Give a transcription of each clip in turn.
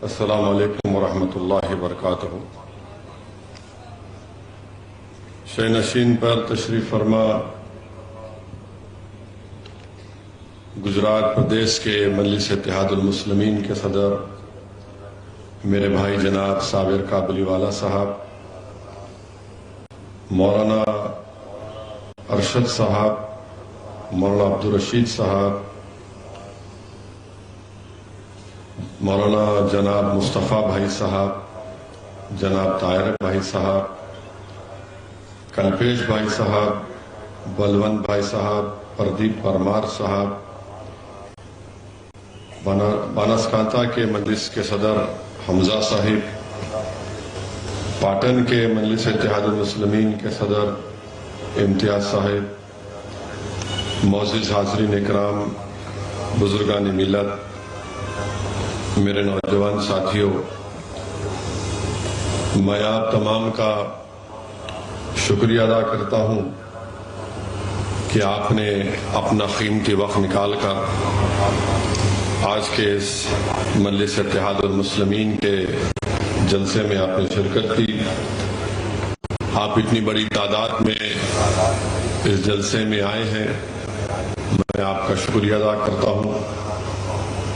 السلام علیکم ورحمۃ اللہ وبرکاتہ۔ شہ نشین پر تشریف فرما گجرات پردیش کے مجلس اتحاد المسلمین کے صدر میرے بھائی جناب صابر کابلی والا صاحب، مولانا ارشد صاحب، مولانا عبدالرشید صاحب، مولانا جناب مصطفیٰ بھائی صاحب، جناب طاہر بھائی صاحب، کلپیش بھائی صاحب، بلوند بھائی صاحب، پردیپ پرمار صاحب، بانسکانتا کے مجلس کے صدر حمزہ صاحب، پاٹن کے مجلس اتحاد المسلمین کے صدر امتیاز صاحب، معزز حاضرین اکرام، بزرگان ملت، میرے نوجوان ساتھیوں، میں آپ تمام کا شکریہ ادا کرتا ہوں کہ آپ نے اپنا قیمتی وقت نکال کر آج کے اس مجلس اتحاد المسلمین کے جلسے میں آپ نے شرکت کی۔ آپ اتنی بڑی تعداد میں اس جلسے میں آئے ہیں، میں آپ کا شکریہ ادا کرتا ہوں،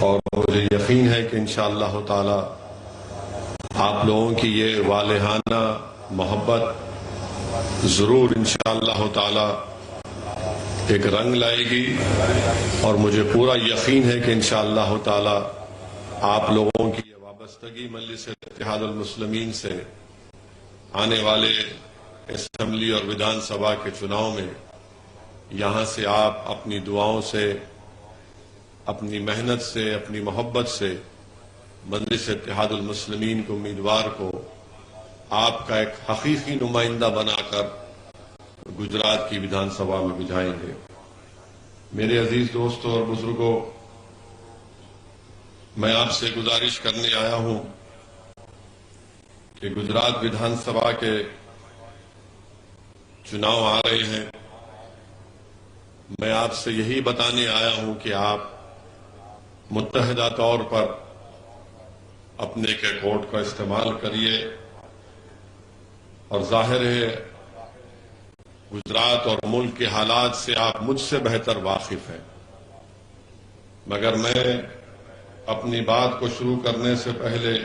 اور مجھے یقین ہے کہ انشاءاللہ تعالی آپ لوگوں کی یہ والہانہ محبت ضرور انشاءاللہ تعالی ایک رنگ لائے گی، اور مجھے پورا یقین ہے کہ انشاءاللہ تعالی آپ لوگوں کی یہ وابستگی مجلس اتحاد المسلمین سے آنے والے اسمبلی اور ودھان سبھا کے چناؤ میں یہاں سے آپ اپنی دعاؤں سے، اپنی محنت سے، اپنی محبت سے مجلس اتحاد المسلمین کے امیدوار کو آپ کا ایک حقیقی نمائندہ بنا کر گجرات کی ودھان سبھا میں بھجائیں گے۔ میرے عزیز دوستوں اور بزرگوں، میں آپ سے گزارش کرنے آیا ہوں کہ گجرات ودھان سبھا کے چناؤ آ رہے ہیں۔ میں آپ سے یہی بتانے آیا ہوں کہ آپ متحدہ طور پر اپنے ایک ووٹ کا استعمال کریے، اور ظاہر ہے گجرات اور ملک کے حالات سے آپ مجھ سے بہتر واقف ہیں، مگر میں اپنی بات کو شروع کرنے سے پہلے،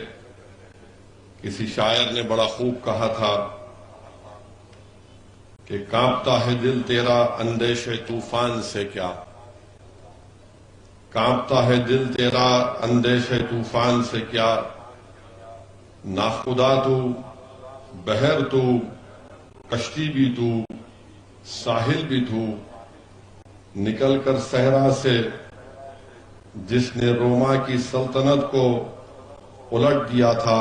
کسی شاعر نے بڑا خوب کہا تھا کہ کانپتا ہے دل تیرا اندیشے طوفان سے کیا، کانپتا ہے دل تیرا اندیشے طوفان سے کیا، ناخدا تو، بحر تو، کشتی بھی تو، ساحل بھی تو، نکل کر صحرا سے جس نے روما کی سلطنت کو الٹ دیا تھا،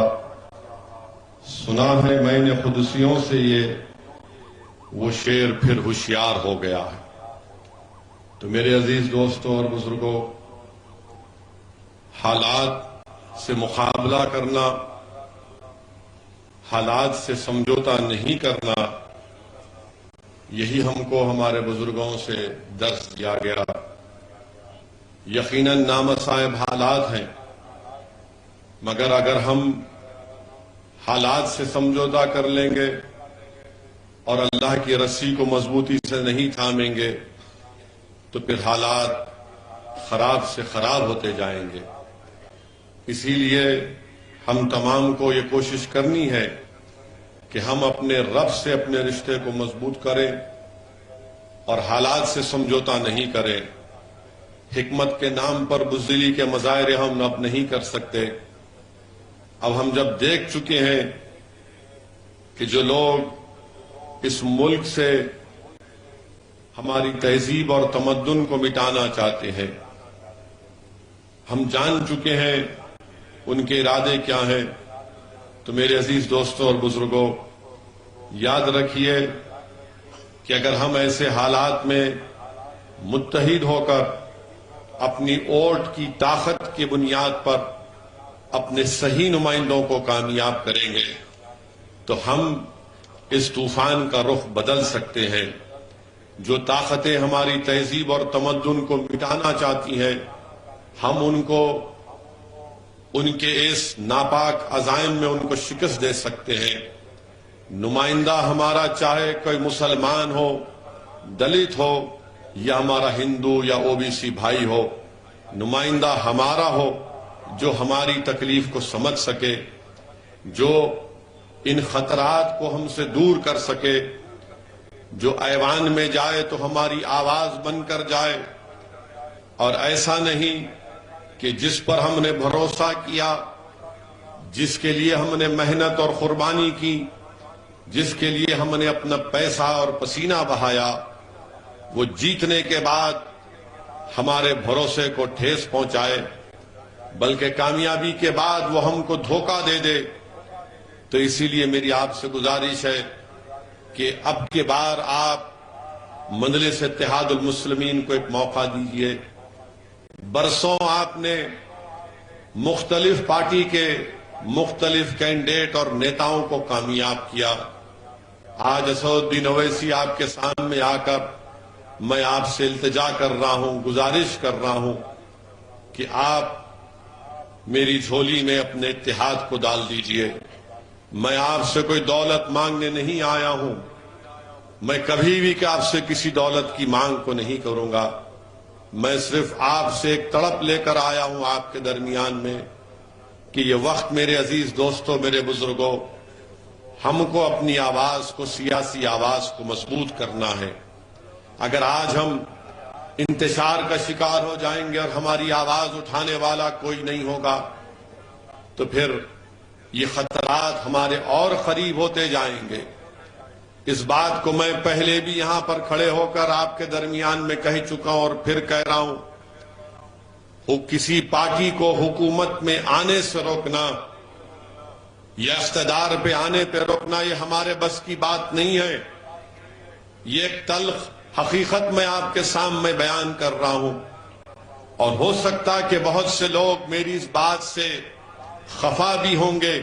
سنا ہے میں نے قدسیوں سے یہ وہ شیر پھر ہوشیار ہو گیا ہے۔ تو میرے عزیز دوستوں اور بزرگوں، حالات سے مقابلہ کرنا، حالات سے سمجھوتا نہیں کرنا، یہی ہم کو ہمارے بزرگوں سے درس دیا گیا۔ یقیناً نامصائب حالات ہیں، مگر اگر ہم حالات سے سمجھوتا کر لیں گے اور اللہ کی رسی کو مضبوطی سے نہیں تھامیں گے تو پھر حالات خراب سے خراب ہوتے جائیں گے۔ اسی لیے ہم تمام کو یہ کوشش کرنی ہے کہ ہم اپنے رب سے اپنے رشتے کو مضبوط کریں اور حالات سے سمجھوتا نہیں کریں۔ حکمت کے نام پر بزدلی کے مظاہرے ہم اب نہیں کر سکتے۔ اب ہم جب دیکھ چکے ہیں کہ جو لوگ اس ملک سے ہماری تہذیب اور تمدن کو مٹانا چاہتے ہیں، ہم جان چکے ہیں ان کے ارادے کیا ہیں، تو میرے عزیز دوستوں اور بزرگوں، یاد رکھیے کہ اگر ہم ایسے حالات میں متحد ہو کر اپنی ووٹ کی طاقت کی بنیاد پر اپنے صحیح نمائندوں کو کامیاب کریں گے تو ہم اس طوفان کا رخ بدل سکتے ہیں۔ جو طاقتیں ہماری تہذیب اور تمدن کو مٹانا چاہتی ہیں، ہم ان کو ان کے اس ناپاک عزائم میں ان کو شکست دے سکتے ہیں۔ نمائندہ ہمارا چاہے کوئی مسلمان ہو، دلت ہو، یا ہمارا ہندو یا او بی سی بھائی ہو، نمائندہ ہمارا ہو جو ہماری تکلیف کو سمجھ سکے، جو ان خطرات کو ہم سے دور کر سکے، جو ایوان میں جائے تو ہماری آواز بن کر جائے، اور ایسا نہیں کہ جس پر ہم نے بھروسہ کیا، جس کے لیے ہم نے محنت اور قربانی کی، جس کے لیے ہم نے اپنا پیسہ اور پسینہ بہایا، وہ جیتنے کے بعد ہمارے بھروسے کو ٹھیس پہنچائے، بلکہ کامیابی کے بعد وہ ہم کو دھوکہ دے دے۔ تو اسی لیے میری آپ سے گزارش ہے کہ اب کے بار آپ مجلس اتحاد المسلمین کو ایک موقع دیجئے۔ برسوں آپ نے مختلف پارٹی کے مختلف کینڈیڈیٹ اور نیتاؤں کو کامیاب کیا۔ آج اسد الدین اویسی آپ کے سامنے آ کر میں آپ سے التجا کر رہا ہوں، گزارش کر رہا ہوں کہ آپ میری جھولی میں اپنے اتحاد کو ڈال دیجئے۔ میں آپ سے کوئی دولت مانگنے نہیں آیا ہوں، میں کبھی بھی کہ آپ سے کسی دولت کی مانگ کو نہیں کروں گا۔ میں صرف آپ سے ایک تڑپ لے کر آیا ہوں آپ کے درمیان میں کہ یہ وقت میرے عزیز دوستوں، میرے بزرگوں، ہم کو اپنی آواز کو، سیاسی آواز کو مضبوط کرنا ہے۔ اگر آج ہم انتشار کا شکار ہو جائیں گے اور ہماری آواز اٹھانے والا کوئی نہیں ہوگا تو پھر یہ خطرات ہمارے اور قریب ہوتے جائیں گے۔ اس بات کو میں پہلے بھی یہاں پر کھڑے ہو کر آپ کے درمیان میں کہہ چکا ہوں اور پھر کہہ رہا ہوں، کسی پارٹی کو حکومت میں آنے سے روکنا یا اقتدار پہ آنے پہ روکنا یہ ہمارے بس کی بات نہیں ہے۔ یہ ایک تلخ حقیقت میں آپ کے سامنے بیان کر رہا ہوں، اور ہو سکتا کہ بہت سے لوگ میری اس بات سے خفا بھی ہوں گے،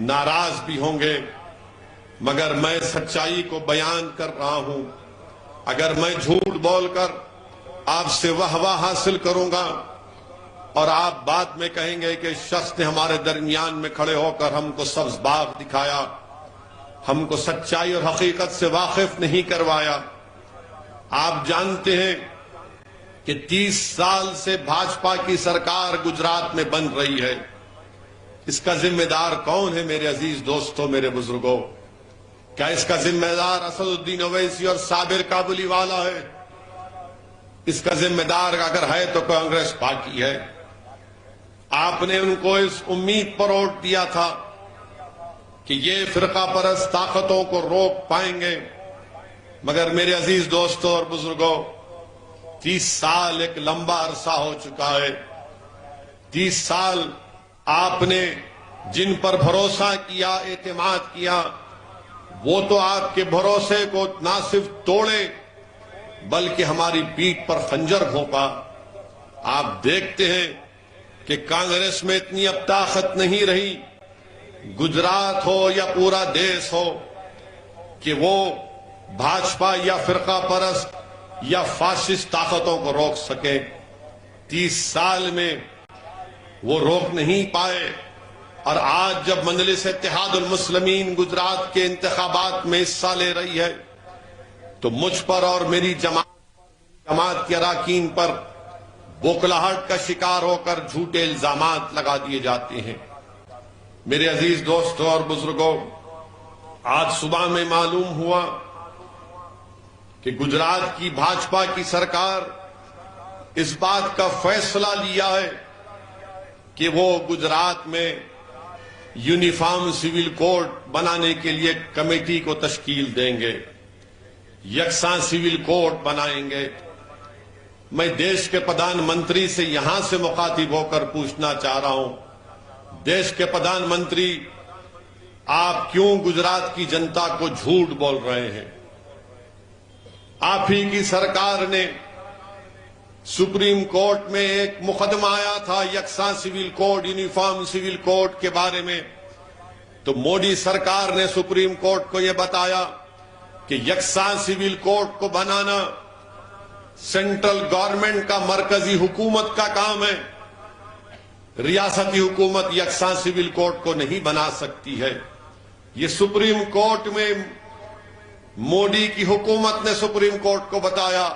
ناراض بھی ہوں گے، مگر میں سچائی کو بیان کر رہا ہوں۔ اگر میں جھوٹ بول کر آپ سے واہ حاصل کروں گا اور آپ بعد میں کہیں گے کہ اس شخص نے ہمارے درمیان میں کھڑے ہو کر ہم کو سبز باغ دکھایا، ہم کو سچائی اور حقیقت سے واقف نہیں کروایا۔ آپ جانتے ہیں کہ 30 سال سے بھاجپا کی سرکار گجرات میں بن رہی ہے۔ اس کا ذمہ دار کون ہے میرے عزیز دوستوں، میرے بزرگوں؟ کیا اس کا ذمہ دار اسد الدین اویسی اور صابر کابلی والا ہے؟ اس کا ذمہ دار اگر ہے تو کانگریس پارٹی ہے۔ آپ نے ان کو اس امید پر ووٹ دیا تھا کہ یہ فرقہ پرست طاقتوں کو روک پائیں گے، مگر میرے عزیز دوستوں اور بزرگوں، 30 سال ایک لمبا عرصہ ہو چکا ہے۔ 30 سال آپ نے جن پر بھروسہ کیا، اعتماد کیا، وہ تو آپ کے بھروسے کو نہ صرف توڑے بلکہ ہماری پیٹھ پر خنجر گھونپا۔ آپ دیکھتے ہیں کہ کانگریس میں اتنی اب طاقت نہیں رہی، گجرات ہو یا پورا دیش ہو، کہ وہ بھاجپا یا فرقہ پرست یا فاشسٹ طاقتوں کو روک سکے۔ 30 سال میں وہ روک نہیں پائے، اور آج جب مجلس اتحاد المسلمین گجرات کے انتخابات میں حصہ لے رہی ہے تو مجھ پر اور میری جماعت کے اراکین پر بوکھلاہٹ کا شکار ہو کر جھوٹے الزامات لگا دیے جاتے ہیں۔ میرے عزیز دوستوں اور بزرگوں، آج صبح میں معلوم ہوا کہ گجرات کی بھاجپا کی سرکار اس بات کا فیصلہ لیا ہے کہ وہ گجرات میں یونیفارم سول کوڈ بنانے کے لیے کمیٹی کو تشکیل دیں گے، یکساں سول کوڈ بنائیں گے۔ میں دیش کے پردھان منتری سے یہاں سے مخاطب ہو کر پوچھنا چاہ رہا ہوں، دیش کے پردھان منتری، آپ کیوں گجرات کی جنتا کو جھوٹ بول رہے ہیں؟ آپ ہی کی سرکار نے سپریم کورٹ میں ایک مقدمہ آیا تھا یکساں civil code, uniform civil code کے بارے میں، تو مودی سرکار نے سپریم کورٹ کو یہ بتایا کہ یکساں سول کوڈ کو بنانا سینٹرل گورنمنٹ کا، مرکزی حکومت کا کام ہے۔ ریاستی حکومت یکساں سول کوڈ کو نہیں بنا سکتی ہے. یہ سپریم کورٹ میں موڈی کی حکومت نے سپریم کورٹ کو بتایا،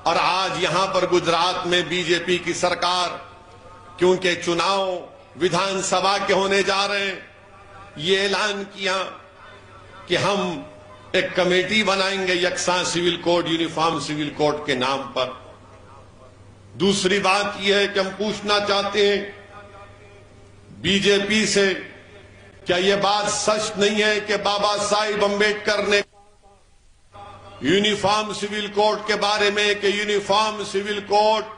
اور آج یہاں پر گجرات میں بی جے پی کی سرکار، کیونکہ چناؤ ودھان سبھا کے ہونے جا رہے ہیں، یہ اعلان کیا کہ ہم ایک کمیٹی بنائیں گے یکساں civil code, uniform civil code کے نام پر. دوسری بات یہ ہے کہ ہم پوچھنا چاہتے ہیں بی جے پی سے، کیا یہ بات سچ نہیں ہے کہ بابا صاحب امبیڈکر نے یونیفارم سول کوڈ کے بارے میں کہ یونیفارم سول کوڈ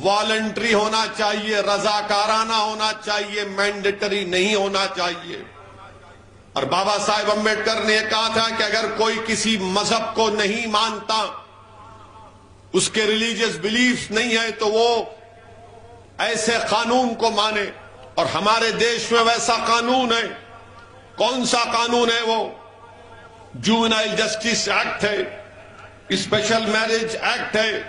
والنٹری ہونا چاہیے، رضاکارانہ ہونا چاہیے، مینڈیٹری نہیں ہونا چاہیے. اور بابا صاحب امبیڈکر نے یہ کہا تھا کہ اگر کوئی کسی مذہب کو نہیں مانتا، اس کے ریلیجیس بلیفز نہیں ہے، تو وہ ایسے قانون کو مانے. اور ہمارے دیش میں ویسا قانون ہے. کون سا قانون ہے وہ؟ جوونائل جسٹس ایکٹ ہے، اسپیشل میرج ایکٹ ہے،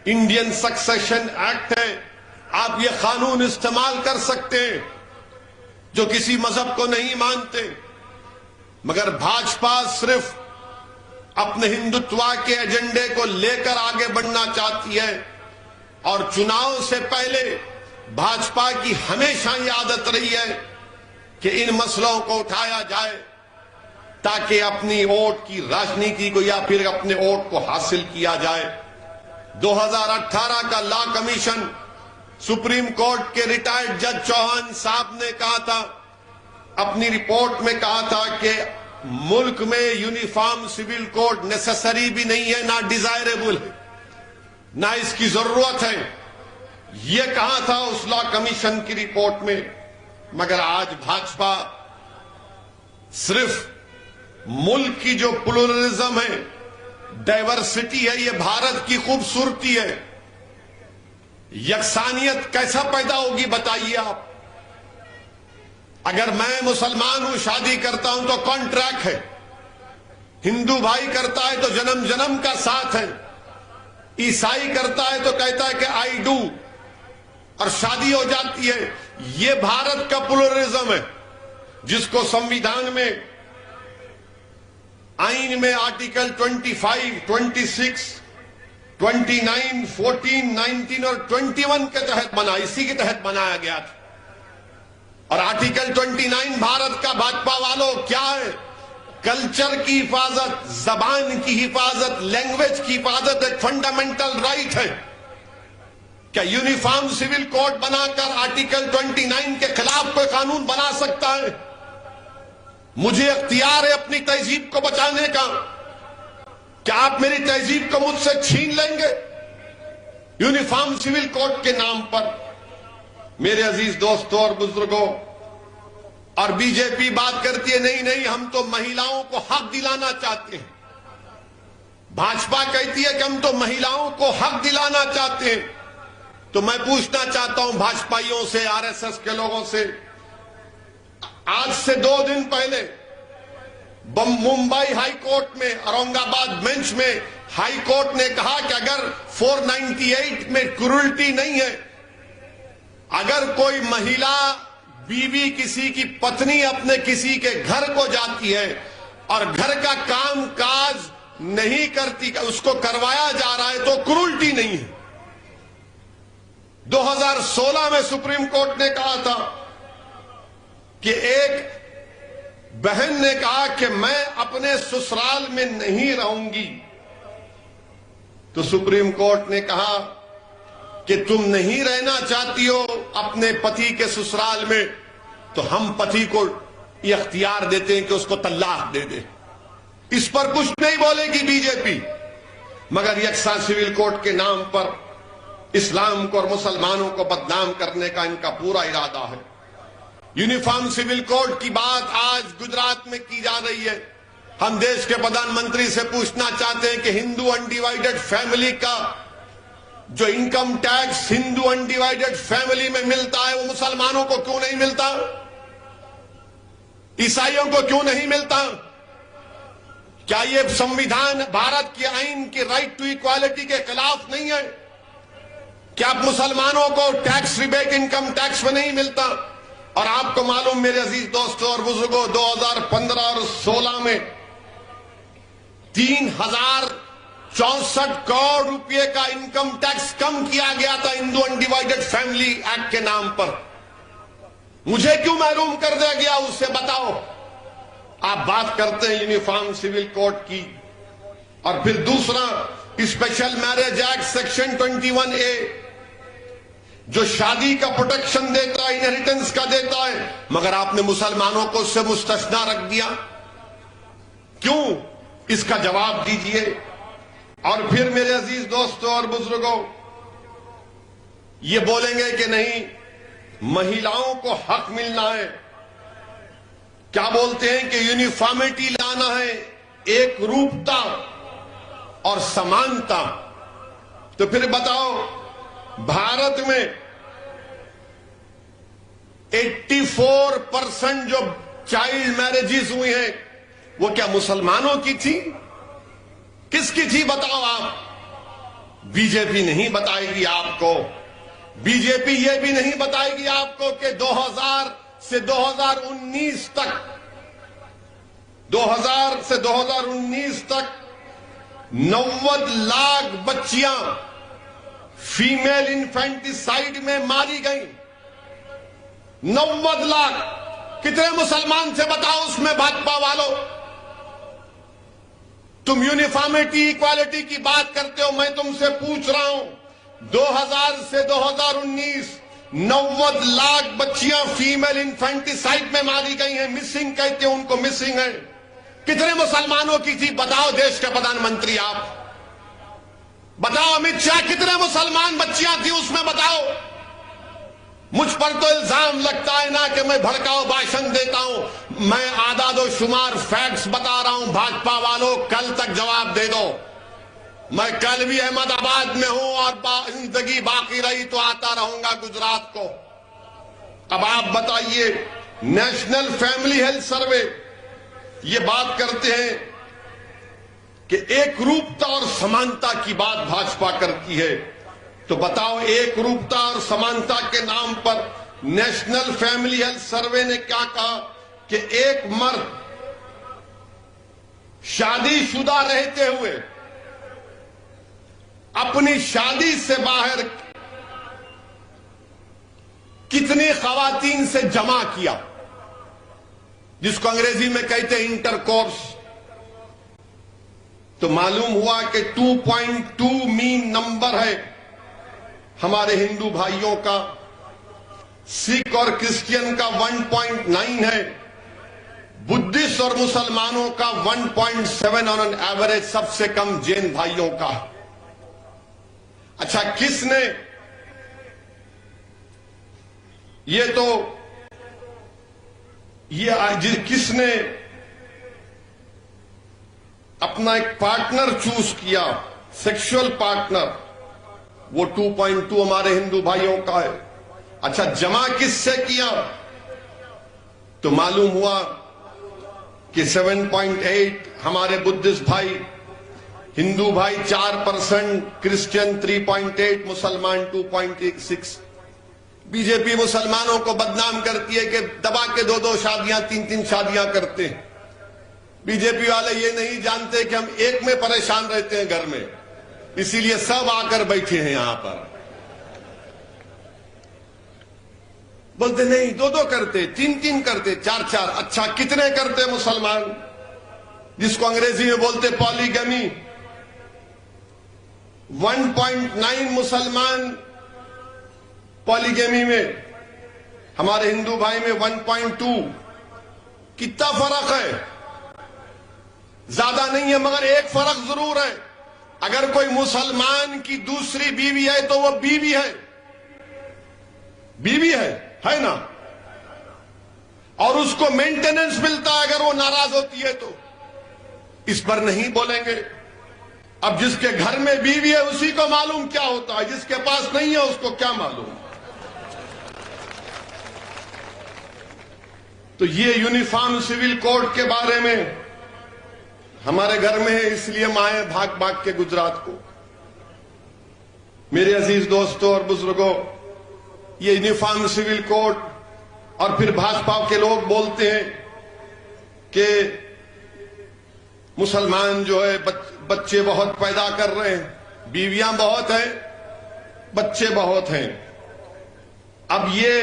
انڈین سکسیشن ایکٹ ہے. آپ یہ قانون استعمال کر سکتے ہیں جو کسی مذہب کو نہیں مانتے. مگر بھاجپا صرف اپنے ہندوتوا کے ایجنڈے کو لے کر آگے بڑھنا چاہتی ہے، اور چناؤ سے پہلے بھاجپا کی ہمیشہ یہ عادت رہی ہے کہ ان مسئلوں کو اٹھایا جائے تاکہ اپنی ووٹ کی راجنیتی کو یا پھر اپنے ووٹ کو حاصل کیا جائے. 2018 کا لا کمیشن، سپریم کورٹ کے ریٹائرڈ جج چوہان صاحب نے کہا تھا، اپنی رپورٹ میں کہا تھا کہ ملک میں یونیفارم سول کوڈ نیسیسری بھی نہیں ہے، نہ ڈیزائریبل ہے، نہ اس کی ضرورت ہے. یہ کہا تھا اس لا کمیشن کی رپورٹ میں. مگر آج بھاجپا صرف ملک کی جو پلورلزم ہے، ڈائیورسٹی ہے، یہ بھارت کی خوبصورتی ہے. یکسانیت کیسا پیدا ہوگی بتائیے آپ؟ اگر میں مسلمان ہوں، شادی کرتا ہوں تو کانٹریکٹ ہے، ہندو بھائی کرتا ہے تو جنم جنم کا ساتھ ہے، عیسائی کرتا ہے تو کہتا ہے کہ آئی ڈو، اور شادی ہو جاتی ہے. یہ بھارت کا پلورلزم ہے جس کو سمویدھان میں، آئین میں آرٹیکل 25، 26، 29، 14، 19 اور 21 کے تحت بنا، اسی کے تحت بنایا گیا تھا. اور آرٹیکل 29 بھارت کا بھاجپا والوں کیا ہے؟ کلچر کی حفاظت، زبان کی حفاظت، لینگویج کی حفاظت ایک فنڈامنٹل رائٹ ہے. کیا یونیفارم سول کوڈ بنا کر آرٹیکل 29 کے خلاف کوئی قانون بنا سکتا ہے؟ مجھے اختیار ہے اپنی تہذیب کو بچانے کا. کیا آپ میری تہذیب کو مجھ سے چھین لیں گے یونیفارم سول کوڈ کے نام پر؟ میرے عزیز دوستوں اور بزرگوں، اور بی جے پی بات کرتی ہے نہیں ہم تو مہیلاؤں کو حق دلانا چاہتے ہیں. بھاجپا کہتی ہے کہ ہم تو مہیلاؤں کو حق دلانا چاہتے ہیں. تو میں پوچھنا چاہتا ہوں بھاجپائیوں سے، آر ایس ایس کے لوگوں سے، آج سے 2 دن پہلے ممبئی ہائی کورٹ میں، اورنگ آباد بینچ میں ہائی کورٹ نے کہا کہ اگر 498 میں کرولٹی نہیں ہے، اگر کوئی مہیلا بیوی کسی کی پتنی اپنے کسی کے گھر کو جاتی ہے اور گھر کا کام کاج نہیں کرتی، اس کو کروایا جا رہا ہے، تو کرولٹی نہیں ہے. 2016 میں سپریم کورٹ نے کہا تھا کہ ایک بہن نے کہا کہ میں اپنے سسرال میں نہیں رہوں گی، تو سپریم کورٹ نے کہا کہ تم نہیں رہنا چاہتی ہو اپنے پتی کے سسرال میں، تو ہم پتی کو یہ اختیار دیتے ہیں کہ اس کو طلاق دے دے. اس پر کچھ نہیں بولے گی بی جے پی، مگر یکساں سول کوڈ کے نام پر اسلام کو اور مسلمانوں کو بدنام کرنے کا ان کا پورا ارادہ ہے. یونیفارم سول کوڈ کی بات آج گجرات میں کی جا رہی ہے. ہم دیش کے پردھان منتری سے پوچھنا چاہتے ہیں کہ ہندو انڈیوائیڈڈ فیملی کا جو انکم ٹیکس ہندو انڈیوائیڈڈ فیملی میں ملتا ہے، وہ مسلمانوں کو کیوں نہیں ملتا؟ عیسائیوں کو کیوں نہیں ملتا؟ کیا یہ سمویدھان بھارت کے آئین کی رائٹ ٹو ایکوالٹی کے خلاف نہیں ہے؟ کہ اب مسلمانوں کو ٹیکس ریبیٹ انکم ٹیکس میں نہیں ملتا. اور آپ کو معلوم میرے عزیز دوستوں اور بزرگوں 2015 اور 16 میں 3064 کروڑ روپے کا انکم ٹیکس کم کیا گیا تھا ہندو انڈیوائیڈڈ فیملی ایکٹ کے نام پر. مجھے کیوں محروم کر دیا گیا اس سے بتاؤ. آپ بات کرتے ہیں یونیفارم سول کوڈ کی. اور پھر دوسرا special marriage act section 21A جو شادی کا پروٹیکشن دیتا ہے, انہیریٹنس کا دیتا ہے, مگر آپ نے مسلمانوں کو اس سے مستثنا رکھ دیا. کیوں؟ اس کا جواب دیجئے. اور پھر میرے عزیز دوستوں اور بزرگوں یہ بولیں گے کہ نہیں مہیلاؤں کو حق ملنا ہے. کیا بولتے ہیں کہ یونیفارمٹی لانا ہے, ایک روپتا اور سمانتا. تو پھر بتاؤ بھارت میں 84% جو چائلڈ میرجز ہوئی ہیں وہ کیا مسلمانوں کی تھی؟ کس کی تھی بتاؤ آپ. بی جے پی نہیں بتائے گی آپ کو. بی جے پی یہ بھی نہیں بتائے گی آپ کو کہ 2000 سے 2019 تک 90 لاکھ بچیاں فیمیل انفینٹیسائیڈ میں ماری گئیں. 90 لاکھ. کتنے مسلمان سے بتاؤ اس میں بھاجپا والوں. تم یونیفارمٹی ایکوالٹی کی بات کرتے ہو, میں تم سے پوچھ رہا ہوں 2000 سے 2019 90 لاکھ بچیاں فیمیل انفینٹیسائیڈ میں ماری گئی ہیں. مسنگ کہتے ہیں ان کو, مسنگ ہے. کتنے مسلمانوں کی تھی بتاؤ. دیش کے پردھان منتری آپ بتاؤ. امت شاہ کتنے مسلمان بچیاں تھی اس میں بتاؤ. مجھ پر تو الزام لگتا ہے نا کہ میں بھڑکاؤ بھاشن دیتا ہوں. میں اعداد و شمار فیکٹس بتا رہا ہوں. بھاجپا والوں کل تک جواب دے دو. میں کل بھی احمد آباد میں ہوں اور زندگی باقی رہی تو آتا رہوں گا گجرات کو. اب آپ بتائیے نیشنل فیملی ہیلتھ سروے یہ بات کرتے ہیں کہ ایک روپتا اور سمانتا کی بات بھاجپا کرتی ہے. تو بتاؤ ایک روپتا اور سمانتا کے نام پر نیشنل فیملی ہیلتھ سروے نے کیا کہا کہ ایک مرد شادی شدہ رہتے ہوئے اپنی شادی سے باہر کتنی خواتین سے جمع کیا, جس کو انگریزی میں کہتے ہیں انٹر کورس. تو معلوم ہوا کہ 2.2 مین نمبر ہے ہمارے ہندو بھائیوں کا, سکھ اور کرسچین کا 1.9 ہے, بدھسٹ اور مسلمانوں کا 1.7 آن این ایوریج, سب سے کم جین بھائیوں کا. اچھا کس نے کس نے اپنا ایک پارٹنر چوز کیا, سیکشل پارٹنر, وہ 2.2 ہمارے ہندو بھائیوں کا ہے. اچھا جمع کس سے کیا تو معلوم ہوا کہ 7.8 ہمارے بدھسٹ بھائی, ہندو بھائی 4%, کرسچین 3.8, مسلمان 2.6. بی جے پی مسلمانوں کو بدنام کرتی ہے کہ دبا کے 2 شادیاں 3 شادیاں کرتے ہیں. بی جے پی والے یہ نہیں جانتے کہ ہم ایک میں پریشان رہتے ہیں گھر میں, اسی لیے سب آ کر بیٹھے ہیں یہاں پر. بولتے نہیں 2 کرتے, 3 کرتے, 4. اچھا کتنے کرتے مسلمان, جس کو انگریزی میں بولتے پالیگمی. 1.9 مسلمان پالیگمی میں, ہمارے ہندو بھائی میں 1.2. کتنا فرق ہے؟ زیادہ نہیں ہے, مگر ایک فرق ضرور ہے. اگر کوئی مسلمان کی دوسری بیوی ہے تو وہ بیوی ہے نا, اور اس کو مینٹیننس ملتا ہے اگر وہ ناراض ہوتی ہے تو. اس پر نہیں بولیں گے. اب جس کے گھر میں بیوی ہے اسی کو معلوم کیا ہوتا ہے, جس کے پاس نہیں ہے اس کو کیا معلوم. تو یہ یونیفارم سول کوڈ کے بارے میں ہمارے گھر میں ہے, اس لیے مائیں بھاگ کے گجرات کو. میرے عزیز دوستوں اور بزرگوں، یہ یونیفارم سول کوڈ اور پھر بھاجپا کے لوگ بولتے ہیں کہ مسلمان جو ہے بچے بہت پیدا کر رہے ہیں، بیویاں بہت ہیں، بچے بہت ہیں۔ اب یہ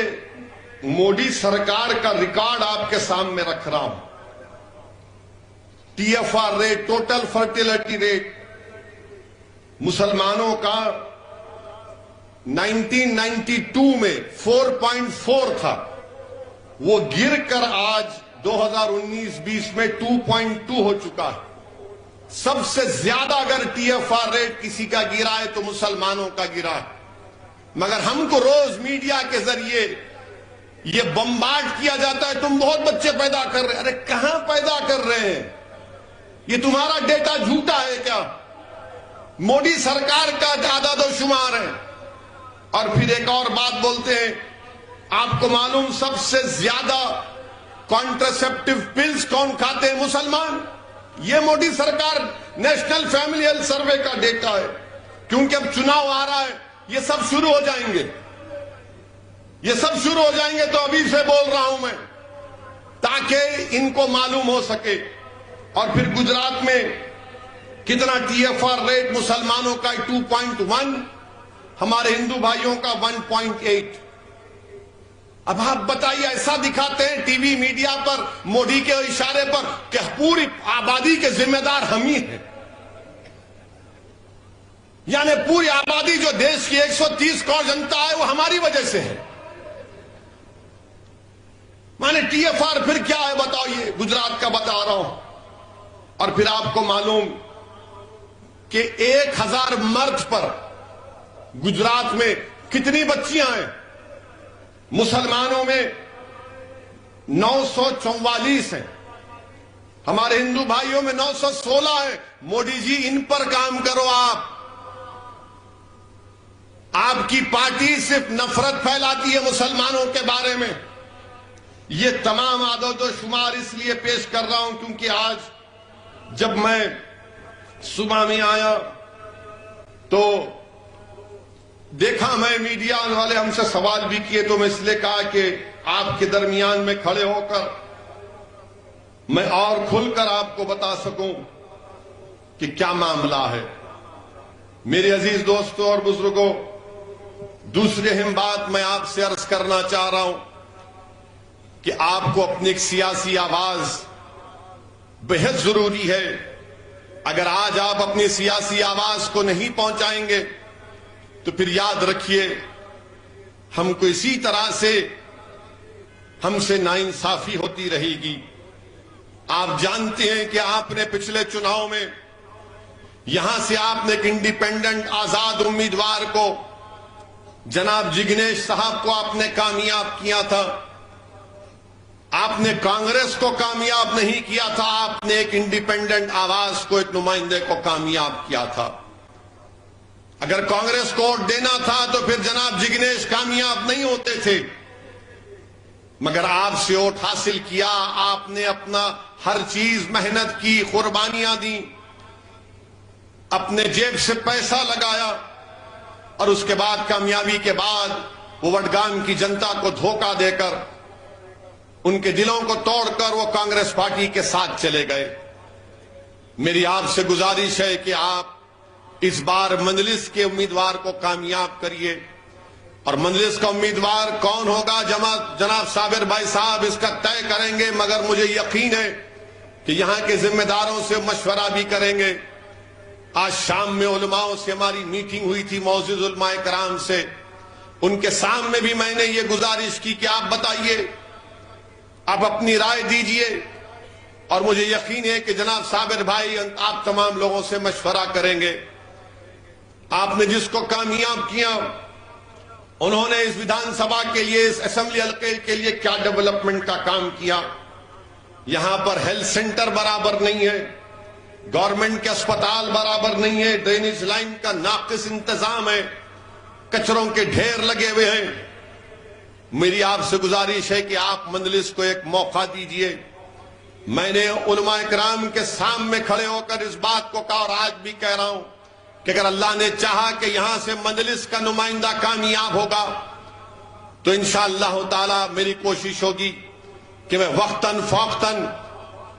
مودی سرکار کا ریکارڈ آپ کے سامنے رکھ رہا ہوں۔ T F R rate, total fertility rate مسلمانوں کا 1992 میں 4.4 تھا، وہ گر کر آج 2019-20 میں 2.2 ہو چکا ہے۔ سب سے زیادہ اگر ٹی ایف آر ریٹ کسی کا گرا ہے تو مسلمانوں کا گرا ہے، مگر ہم کو روز میڈیا کے ذریعے یہ بمبارڈ کیا جاتا ہے، تم بہت بچے پیدا کر رہے ہیں۔ ارے کہاں پیدا کر رہے ہیں؟ یہ تمہارا ڈیٹا جھوٹا ہے کیا؟ مودی سرکار کا اعداد و شمار ہے۔ اور پھر ایک اور بات بولتے ہیں، آپ کو معلوم سب سے زیادہ کانٹراسیپٹیو پلز کون کھاتے ہیں؟ مسلمان۔ یہ مودی سرکار نیشنل فیملی ہیلتھ سروے کا ڈیٹا ہے، کیونکہ اب چناؤ آ رہا ہے، یہ سب شروع ہو جائیں گے، یہ سب شروع ہو جائیں گے، تو ابھی سے بول رہا ہوں میں تاکہ ان کو معلوم ہو سکے۔ اور پھر گجرات میں کتنا ٹی ایف آر ریٹ مسلمانوں کا 2.1، ہمارے ہندو بھائیوں کا 1.8۔ اب آپ بتائیے، ایسا دکھاتے ہیں ٹی وی میڈیا پر مودی کے اشارے پر کہ پوری آبادی کے ذمہ دار ہم ہی ہیں، یعنی پوری آبادی جو دیش کی 130 کروڑ جنتا ہے وہ ہماری وجہ سے ہے۔ مانے ٹی ایف آر پھر کیا ہے بتائیے؟ گجرات کا بتا رہا ہوں۔ اور پھر آپ کو معلوم کہ 1000 مرد پر گجرات میں کتنی بچیاں ہیں؟ مسلمانوں میں 944 ہیں، ہمارے ہندو بھائیوں میں 916 ہیں۔ مودی جی ان پر کام کرو۔ آپ کی پارٹی صرف نفرت پھیلاتی ہے مسلمانوں کے بارے میں۔ یہ تمام اعداد و شمار اس لیے پیش کر رہا ہوں کیونکہ آج جب میں صبح میں آیا تو دیکھا، میں میڈیا والے ہم سے سوال بھی کیے، تو میں اس لیے کہا کہ آپ کے درمیان میں کھڑے ہو کر میں اور کھل کر آپ کو بتا سکوں کہ کیا معاملہ ہے۔ میرے عزیز دوستوں اور بزرگوں، دوسری اہم بات میں آپ سے عرض کرنا چاہ رہا ہوں کہ آپ کو اپنی ایک سیاسی آواز بہت ضروری ہے۔ اگر آج آپ اپنی سیاسی آواز کو نہیں پہنچائیں گے تو پھر یاد رکھیے ہم کو اسی طرح سے ہم سے ناانصافی ہوتی رہے گی۔ آپ جانتے ہیں کہ آپ نے پچھلے چناؤ میں یہاں سے آپ نے ایک انڈیپینڈنٹ آزاد امیدوار کو، جناب جگنیش صاحب کو آپ نے کامیاب کیا تھا۔ آپ نے کانگریس کو کامیاب نہیں کیا تھا، آپ نے ایک انڈیپینڈنٹ آواز کو، ایک نمائندے کو کامیاب کیا تھا۔ اگر کانگریس کو ووٹ دینا تھا تو پھر جناب جگنیش کامیاب نہیں ہوتے تھے، مگر آپ سے ووٹ حاصل کیا۔ آپ نے اپنا ہر چیز محنت کی، قربانیاں دی، اپنے جیب سے پیسہ لگایا، اور اس کے بعد کامیابی کے بعد وہ وڈگام کی جنتا کو دھوکہ دے کر، ان کے دلوں کو توڑ کر وہ کانگریس پارٹی کے ساتھ چلے گئے۔ میری آپ سے گزارش ہے کہ آپ اس بار مجلس کے امیدوار کو کامیاب کریے، اور مجلس کا امیدوار کون ہوگا جناب صابر بھائی صاحب اس کا طے کریں گے، مگر مجھے یقین ہے کہ یہاں کے ذمہ داروں سے مشورہ بھی کریں گے۔ آج شام میں علماء سے ہماری میٹنگ ہوئی تھی، معزز علماء کرام سے، ان کے سامنے بھی میں نے یہ گزارش کی کہ آپ بتائیے، آپ اپنی رائے دیجئے، اور مجھے یقین ہے کہ جناب صابر بھائی آپ تمام لوگوں سے مشورہ کریں گے۔ آپ نے جس کو کامیاب کیا، انہوں نے اس ویدھان سبھا کے لیے، اس اسمبلی حلقے کے لیے کیا ڈیولپمنٹ کا کام کیا۔ یہاں پر ہیلتھ سینٹر برابر نہیں ہے، گورنمنٹ کے اسپتال برابر نہیں ہے، ڈرینیج لائن کا ناقص انتظام ہے، کچروں کے ڈھیر لگے ہوئے ہیں۔ میری آپ سے گزارش ہے کہ آپ مجلس کو ایک موقع دیجئے۔ میں نے علماء کرام کے سامنے کھڑے ہو کر اس بات کو کہا، اور آج بھی کہہ رہا ہوں کہ اگر اللہ نے چاہا کہ یہاں سے مجلس کا نمائندہ کامیاب ہوگا تو انشاءاللہ تعالی میری کوشش ہوگی کہ میں وقتاً فوقتاً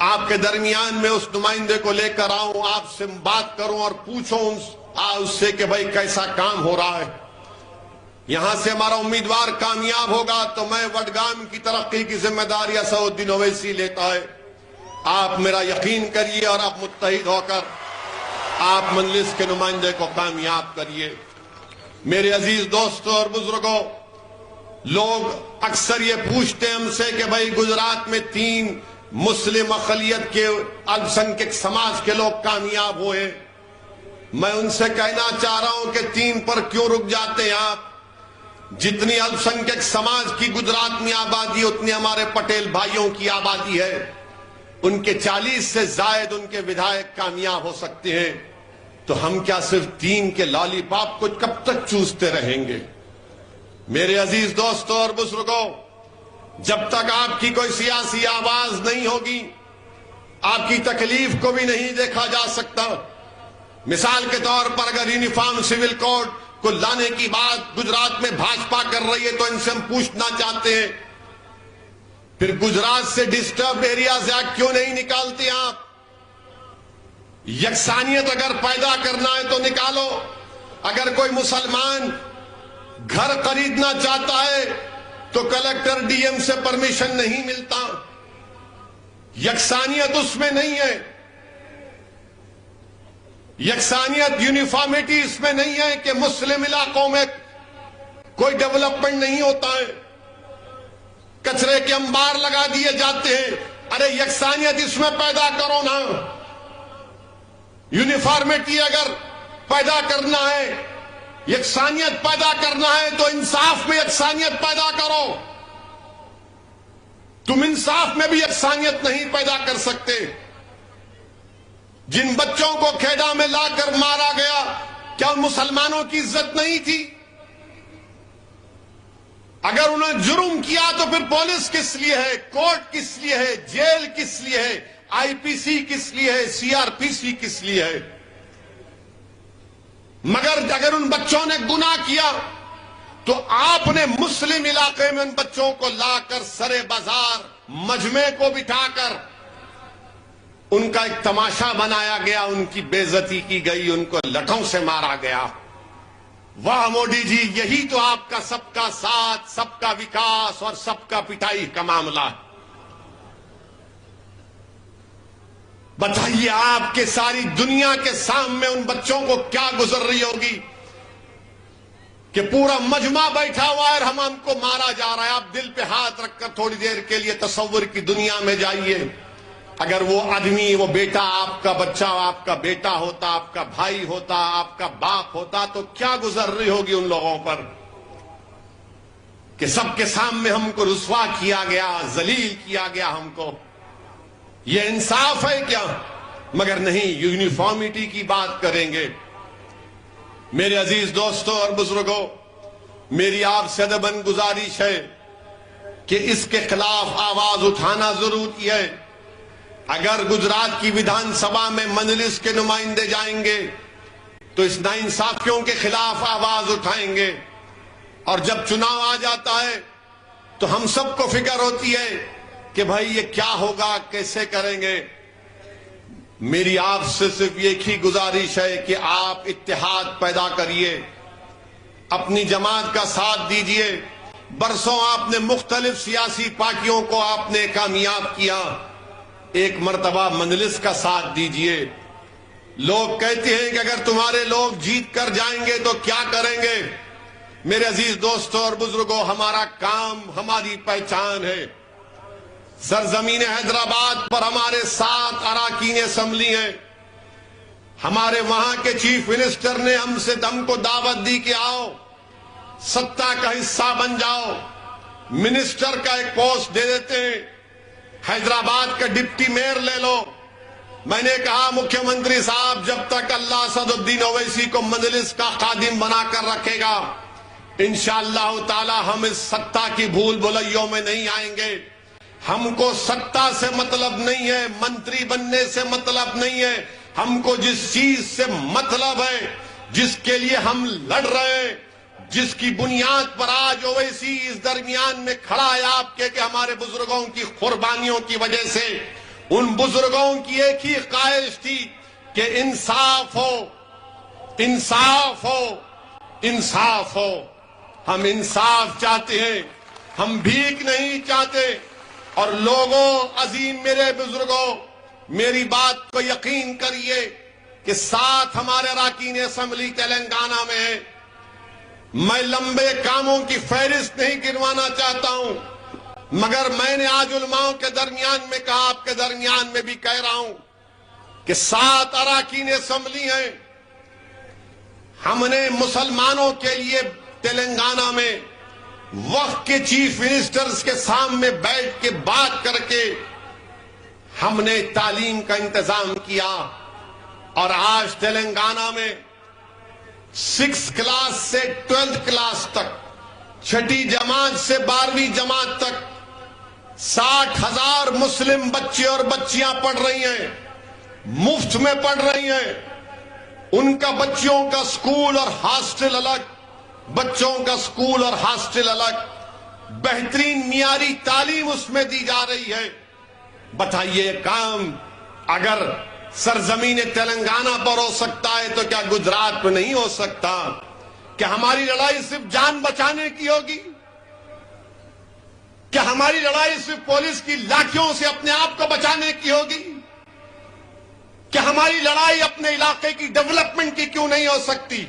آپ کے درمیان میں اس نمائندے کو لے کر آؤں، آپ سے بات کروں اور پوچھوں اس سے کہ بھائی کیسا کام ہو رہا ہے۔ یہاں سے ہمارا امیدوار کامیاب ہوگا تو میں وڈگام کی ترقی کی ذمہ داری اسد الدین اویسی لیتا ہے۔ آپ میرا یقین کریے اور آپ متحد ہو کر آپ مجلس کے نمائندے کو کامیاب کریے۔ میرے عزیز دوستوں اور بزرگوں، لوگ اکثر یہ پوچھتے ہیں ہم سے کہ بھائی گجرات میں 3 مسلم اقلیت کے الپسنکھیک سماج کے لوگ کامیاب ہوئے۔ میں ان سے کہنا چاہ رہا ہوں کہ 3 پر کیوں رک جاتے ہیں آپ؟ جتنی الپسنکھیک سماج کی گجرات میں آبادی اتنی ہمارے پٹیل بھائیوں کی آبادی ہے۔ ان کے 40 سے زائد ان کے ودھائک کامیاب ہو سکتے ہیں، تو ہم کیا صرف 3 کے لالی پاپ کو کب تک چوستے رہیں گے؟ میرے عزیز دوستوں اور بزرگوں، جب تک آپ کی کوئی سیاسی آواز نہیں ہوگی آپ کی تکلیف کو بھی نہیں دیکھا جا سکتا۔ مثال کے طور پر اگر یونیفارم سول کوڈ کو لانے کی بات گجرات میں بھاجپا کر رہی ہے تو ان سے ہم پوچھنا چاہتے ہیں پھر گجرات سے ڈسٹربڈ ایریاز ایکٹ کیوں نہیں نکالتے آپ؟ یکسانیت اگر پیدا کرنا ہے تو نکالو۔ اگر کوئی مسلمان گھر خریدنا چاہتا ہے تو کلکٹر ڈی ایم سے پرمیشن نہیں ملتا۔ یکسانیت اس میں نہیں ہے، یکسانیت یونیفارمٹی اس میں نہیں ہے کہ مسلم علاقوں میں کوئی ڈیولپمنٹ نہیں ہوتا ہے، کچرے کے انبار لگا دیے جاتے ہیں۔ ارے یکسانیت اس میں پیدا کرو نا۔ یونیفارمٹی اگر پیدا کرنا ہے، یکسانیت پیدا کرنا ہے تو انصاف میں یکسانیت پیدا کرو۔ تم انصاف میں بھی یکسانیت نہیں پیدا کر سکتے۔ جن بچوں کو کھیڑا میں لا کر مارا گیا کیا ان مسلمانوں کی عزت نہیں تھی؟ اگر انہوں نے جرم کیا تو پھر پولیس کس لیے ہے، کورٹ کس لیے ہے، جیل کس لیے ہے، آئی پی سی کس لیے ہے، سی آر پی سی کس لیے ہے؟ مگر اگر ان بچوں نے گناہ کیا تو آپ نے مسلم علاقے میں ان بچوں کو لا کر سرے بازار مجمع کو بٹھا کر ان کا ایک تماشا بنایا گیا، ان کی بے عزتی کی گئی، ان کو لٹھوں سے مارا گیا۔ واہ مودی جی، یہی تو آپ کا سب کا ساتھ، سب کا وکاس اور سب کا پٹائی کا معاملہ ہے۔ بتائیے آپ کے ساری دنیا کے سامنے ان بچوں کو کیا گزر رہی ہوگی کہ پورا مجمع بیٹھا ہوا ہے اور ہم کو مارا جا رہا ہے۔ آپ دل پہ ہاتھ رکھ کر تھوڑی دیر کے لیے تصور کی دنیا میں جائیے۔ اگر وہ آدمی، وہ بیٹا آپ کا بچہ، آپ کا بیٹا ہوتا، آپ کا بھائی ہوتا، آپ کا باپ ہوتا تو کیا گزر رہی ہوگی ان لوگوں پر کہ سب کے سامنے ہم کو رسوا کیا گیا، ذلیل کیا گیا ہم کو۔ یہ انصاف ہے کیا؟ مگر نہیں، یونیفارمٹی کی بات کریں گے۔ میرے عزیز دوستوں اور بزرگوں، میری آپ سے ادباً گزارش ہے کہ اس کے خلاف آواز اٹھانا ضروری ہے۔ اگر گجرات کی ویدھان سبھا میں مجلس کے نمائندے جائیں گے تو اس ناانصافیوں کے خلاف آواز اٹھائیں گے، اور جب چناؤ آ جاتا ہے تو ہم سب کو فکر ہوتی ہے کہ بھائی یہ کیا ہوگا، کیسے کریں گے۔ میری آپ سے صرف ایک ہی گزارش ہے کہ آپ اتحاد پیدا کریے، اپنی جماعت کا ساتھ دیجئے۔ برسوں آپ نے مختلف سیاسی پارٹیوں کو آپ نے کامیاب کیا، ایک مرتبہ مجلس کا ساتھ دیجئے۔ لوگ کہتے ہیں کہ اگر تمہارے لوگ جیت کر جائیں گے تو کیا کریں گے؟ میرے عزیز دوستوں اور بزرگوں، ہمارا کام، ہماری پہچان ہے۔ سرزمین حیدرآباد پر ہمارے 7 اراکین اسمبلی ہیں۔ ہمارے وہاں کے چیف منسٹر نے ہم کو دعوت دی کہ آؤ، ستا کا حصہ بن جاؤ، منسٹر کا ایک پوسٹ دے دیتے ہیں، حیدرآباد کا ڈپٹی میئر لے لو۔ میں نے کہا مکھیہ منتری صاحب، جب تک اللہ اسد الدین اویسی کو مجلس کا خادم بنا کر رکھے گا انشاءاللہ تعالی ہم اس ستا کی بھول بھلیوں میں نہیں آئیں گے۔ ہم کو ستا سے مطلب نہیں ہے، منتری بننے سے مطلب نہیں ہے، ہم کو جس چیز سے مطلب ہے جس کے لیے ہم لڑ رہے ہیں، جس کی بنیاد پر آج اویسی اس درمیان میں کھڑا ہے آپ کے کہ ہمارے بزرگوں کی قربانیوں کی وجہ سے، ان بزرگوں کی ایک ہی خواہش تھی کہ انصاف ہو، انصاف ہو، انصاف ہو۔ ہم انصاف چاہتے ہیں، ہم بھیک نہیں چاہتے۔ اور لوگوں، عظیم میرے بزرگوں، میری بات کو یقین کریے کہ ساتھ ہمارے اراکین اسمبلی تلنگانہ میں ہیں۔ میں لمبے کاموں کی فہرست نہیں گنوانا چاہتا ہوں، مگر میں نے آج علماؤں کے درمیان میں کہا، آپ کے درمیان میں بھی کہہ رہا ہوں کہ 7 اراکین اسمبلی ہیں۔ ہم نے مسلمانوں کے لیے تلنگانہ میں وقت کے چیف منسٹرز کے سامنے بیٹھ کے بات کر کے ہم نے تعلیم کا انتظام کیا، اور آج تلنگانہ میں 6 کلاس سے 12 کلاس تک، 6ٹھی جماعت سے 12ویں جماعت تک 60,000 مسلم بچے اور بچیاں پڑھ رہی ہیں، مفت میں پڑھ رہی ہیں۔ ان کا بچوں کا سکول اور ہاسٹل الگ، بچوں کا سکول اور ہاسٹل الگ، بہترین معیاری تعلیم اس میں دی جا رہی ہے۔ بتائیے، کام اگر سرزمین تلنگانہ پر ہو سکتا ہے تو کیا گجرات میں نہیں ہو سکتا؟ کیا ہماری لڑائی صرف جان بچانے کی ہوگی؟ کیا ہماری لڑائی صرف پولیس کی لاٹھیوں سے اپنے آپ کو بچانے کی ہوگی؟ کیا ہماری لڑائی اپنے علاقے کی ڈیولپمنٹ کی کیوں نہیں ہو سکتی؟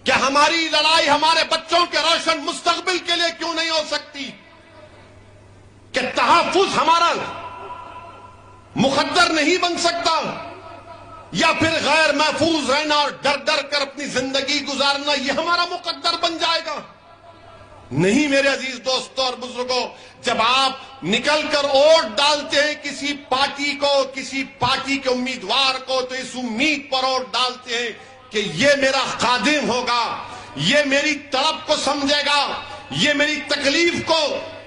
کیا ہماری لڑائی ہمارے بچوں کے روشن مستقبل کے لیے کیوں نہیں ہو سکتی؟ کہ تحفظ ہمارا مقدر نہیں بن سکتا؟ یا پھر غیر محفوظ رہنا اور ڈر ڈر کر اپنی زندگی گزارنا یہ ہمارا مقدر بن جائے گا؟ نہیں میرے عزیز دوستوں اور بزرگوں، جب آپ نکل کر ووٹ ڈالتے ہیں کسی پارٹی کو، کسی پارٹی کے امیدوار کو، تو اس امید پر ووٹ ڈالتے ہیں کہ یہ میرا خادم ہوگا، یہ میری طلب کو سمجھے گا، یہ میری تکلیف کو